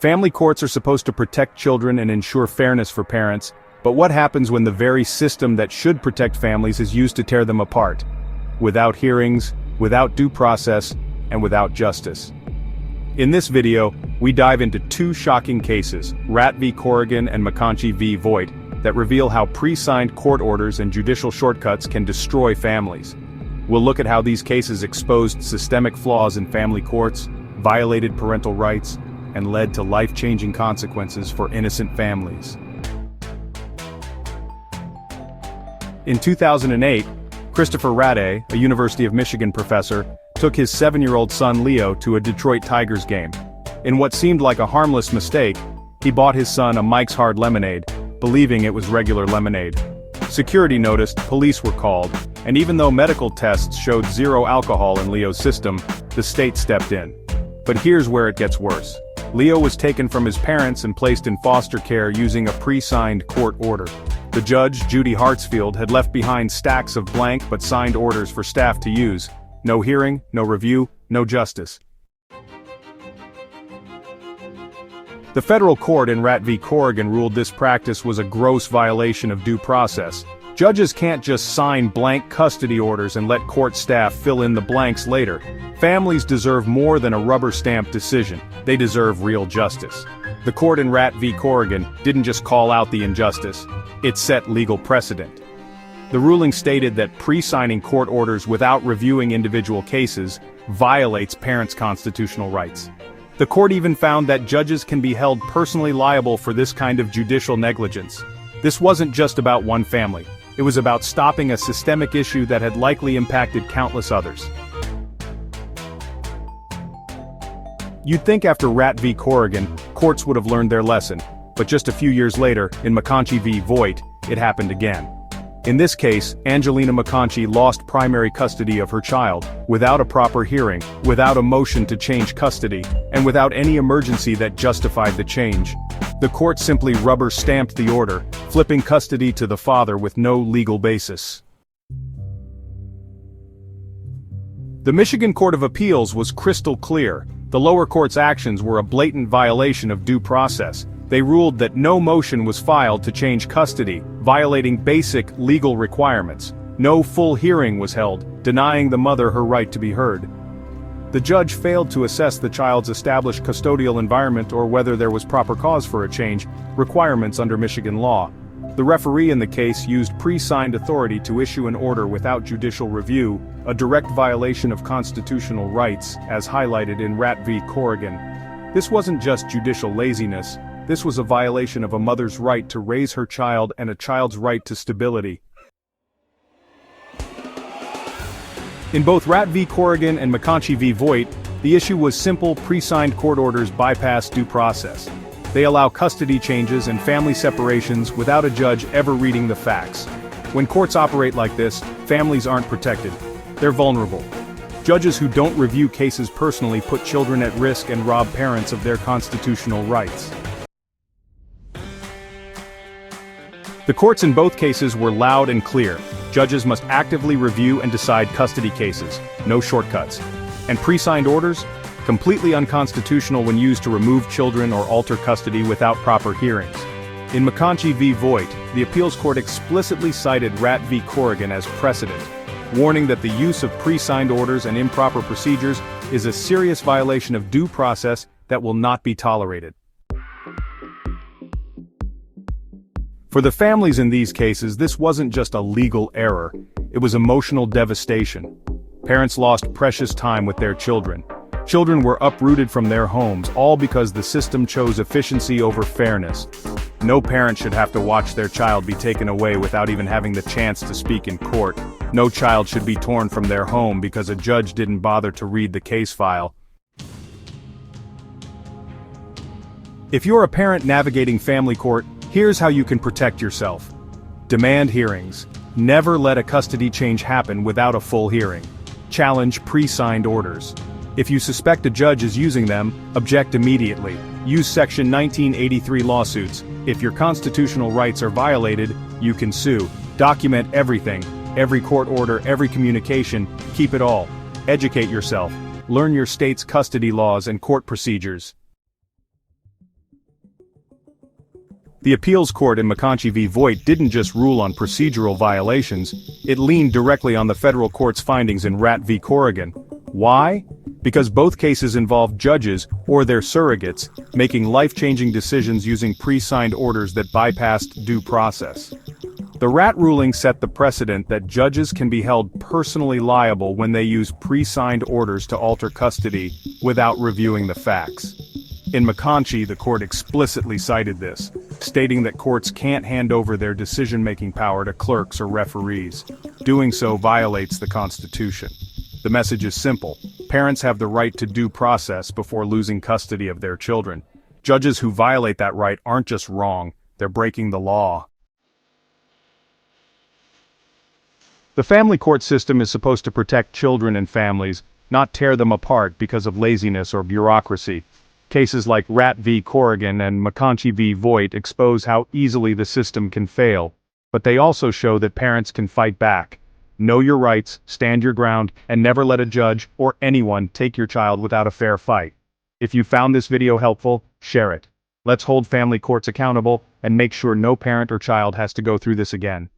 Family courts are supposed to protect children and ensure fairness for parents, but what happens when the very system that should protect families is used to tear them apart? Without hearings, without due process, and without justice. In this video, we dive into two shocking cases, Ratt v. Corrigan and McConchie v. Voight, that reveal how pre-signed court orders and judicial shortcuts can destroy families. We'll look at how these cases exposed systemic flaws in family courts, violated parental rights, and led to life-changing consequences for innocent families. In 2008, Christopher Ratt, a University of Michigan professor, took his 7-year-old son Leo to a Detroit Tigers game. In what seemed like a harmless mistake, he bought his son a Mike's Hard Lemonade, believing it was regular lemonade. Security noticed, police were called, and even though medical tests showed zero alcohol in Leo's system, the state stepped in. But here's where it gets worse. Leo was taken from his parents and placed in foster care using a pre-signed court order. The judge, Judy Hartsfield, had left behind stacks of blank but signed orders for staff to use. No hearing, no review, no justice. The federal court in Ratt v. Corrigan ruled this practice was a gross violation of due process. Judges can't just sign blank custody orders and let court staff fill in the blanks later. Families deserve more than a rubber-stamped decision. They deserve real justice. The court in Ratt v. Corrigan didn't just call out the injustice, it set legal precedent. The ruling stated that pre-signing court orders without reviewing individual cases violates parents' constitutional rights. The court even found that judges can be held personally liable for this kind of judicial negligence. This wasn't just about one family. It was about stopping a systemic issue that had likely impacted countless others. You'd think after Ratt v. Corrigan, courts would have learned their lesson, but just a few years later, in McConchie v. Voight, it happened again. In this case, Angelina McConchie lost primary custody of her child, without a proper hearing, without a motion to change custody, and without any emergency that justified the change. The court simply rubber-stamped the order, flipping custody to the father with no legal basis. The Michigan Court of Appeals was crystal clear. The lower court's actions were a blatant violation of due process. They ruled that no motion was filed to change custody, violating basic legal requirements. No full hearing was held, denying the mother her right to be heard. The judge failed to assess the child's established custodial environment or whether there was proper cause for a change, requirements under Michigan law. The referee in the case used pre-signed authority to issue an order without judicial review, a direct violation of constitutional rights, as highlighted in Ratt v. Corrigan. This wasn't just judicial laziness. This was a violation of a mother's right to raise her child and a child's right to stability. In both Ratt v. Corrigan and McConchie v. Voight, the issue was simple pre-signed court orders bypass due process. They allow custody changes and family separations without a judge ever reading the facts. When courts operate like this, families aren't protected. They're vulnerable. Judges who don't review cases personally put children at risk and rob parents of their constitutional rights. The courts in both cases were loud and clear. Judges must actively review and decide custody cases, no shortcuts. And pre-signed orders? Completely unconstitutional when used to remove children or alter custody without proper hearings. In McConchie v. Voight, the appeals court explicitly cited Ratt v. Corrigan as precedent, warning that the use of pre-signed orders and improper procedures is a serious violation of due process that will not be tolerated. For the families in these cases, this wasn't just a legal error, it was emotional devastation. Parents lost precious time with their children. Children were uprooted from their homes, all because the system chose efficiency over fairness. No parent should have to watch their child be taken away without even having the chance to speak in court. No child should be torn from their home because a judge didn't bother to read the case file. If you're a parent navigating family court, here's how you can protect yourself. Demand hearings. Never let a custody change happen without a full hearing. Challenge pre-signed orders. If you suspect a judge is using them, object immediately. Use Section 1983 lawsuits. If your constitutional rights are violated, you can sue. Document everything. Every court order, every communication, keep it all. Educate yourself. Learn your state's custody laws and court procedures. The appeals court in McConchie v. Voight didn't just rule on procedural violations, it leaned directly on the federal court's findings in Ratt v. Corrigan. Why? Because both cases involved judges, or their surrogates, making life-changing decisions using pre-signed orders that bypassed due process. The Ratt ruling set the precedent that judges can be held personally liable when they use pre-signed orders to alter custody without reviewing the facts. In McConchie, the court explicitly cited this, stating that courts can't hand over their decision-making power to clerks or referees. Doing so violates the Constitution. The message is simple. Parents have the right to due process before losing custody of their children. Judges who violate that right aren't just wrong, they're breaking the law. The family court system is supposed to protect children and families, not tear them apart because of laziness or bureaucracy. Cases like Ratt v. Corrigan and McConchie v. Voight expose how easily the system can fail, but they also show that parents can fight back. Know your rights, stand your ground, and never let a judge or anyone take your child without a fair fight. If you found this video helpful, share it. Let's hold family courts accountable and make sure no parent or child has to go through this again.